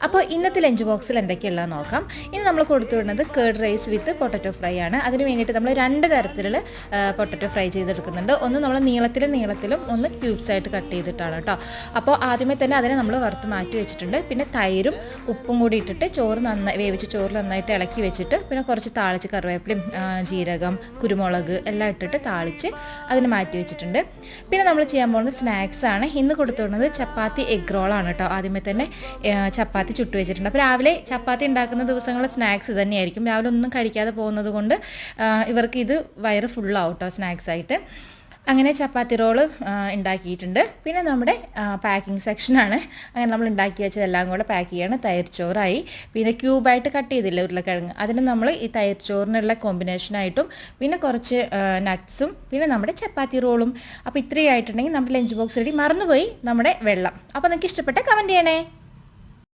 അപ്പോൾ ഇന്നത്തെ ലഞ്ച് ബോക്സിൽ എന്തൊക്കെയുള്ളതെന്ന് നോക്കാം. ഇനി നമ്മൾ കൊടുത്തു വിടുന്നത് curd rice with potato fry ആണ്. അതിന് വേണ്ടിയിട്ട് നമ്മൾ 2 തരത്തിലുള്ള പൊട്ടറ്റോ ഫ്രൈ ചെയ്തെടുക്കുന്നുണ്ട്. ഒന്ന് നമ്മൾ നീളത്തിലും ഒന്ന് ക്യൂബ്സ് ആയിട്ട് കട്ട് ചെയ്തിട്ടാണ് കേട്ടോ. അപ്പോൾ ആദ്യമേ തന്നെ അതിനെ നമ്മൾ വറുത്ത് മാറ്റി വെച്ചിട്ടുണ്ട്. പിന്നെ തൈരും ഉപ്പും കൂടി ഇട്ടിട്ട് വേവിച്ച് ചോറ് നന്നായിട്ട് ഇളക്കി വെച്ചിട്ട് പിന്നെ കുറച്ച് താളിച്ച് കറിവേപ്പിലയും ജീരകം കുരുമുളക് എല്ലാം ഇട്ടിട്ട് താളിച്ച് അതിന് മാറ്റി വെച്ചിട്ടുണ്ട്. പിന്നെ നമ്മൾ ചെയ്യാൻ പോകുന്നത് സ്നാക്സ് ആണ്. ഇന്ന് കൊടുത്തു വിടുന്നത് ചപ്പാത്തി എഗ് റോളാണ് കേട്ടോ. ആദ്യമേ തന്നെ ചപ്പാത്തി ചുട്ടു വെച്ചിട്ടുണ്ട്. അപ്പോൾ രാവിലെ ചപ്പാത്തി ഉണ്ടാക്കുന്ന ദിവസങ്ങളിൽ സ്നാക്സ് തന്നെയായിരിക്കും. രാവിലെ ഒന്നും കഴിക്കാതെ പോകുന്നത് കൊണ്ട് ഇവർക്ക് ഇത് വയറ് ഫുള്ളാവും കേട്ടോ സ്നാക്സ് ആയിട്ട്. അങ്ങനെ ചപ്പാത്തി റോള് ഉണ്ടാക്കിയിട്ടുണ്ട്. പിന്നെ നമ്മുടെ പാക്കിംഗ് സെക്ഷനാണ്. അങ്ങനെ നമ്മൾ ഉണ്ടാക്കി വെച്ചതെല്ലാം കൂടെ പാക്ക് ചെയ്യാണ്. തൈര് ചോറായി. പിന്നെ ക്യൂബായിട്ട് കട്ട് ചെയ്തില്ല ഉരുളക്കിഴങ്ങ്, അതിന് നമ്മൾ ഈ തൈര് ചോറിനുള്ള കോമ്പിനേഷനായിട്ടും പിന്നെ കുറച്ച് നട്ട്സും പിന്നെ നമ്മുടെ ചപ്പാത്തി റോളും. അപ്പോൾ ഇത്രയും ആയിട്ടുണ്ടെങ്കിൽ നമ്മുടെ ലഞ്ച് ബോക്സ് റെഡി. മറന്നുപോയി നമ്മുടെ വെള്ളം. അപ്പോൾ നിങ്ങൾക്ക് ഇഷ്ടപ്പെട്ട കമൻറ്റ് ചെയ്യണേ.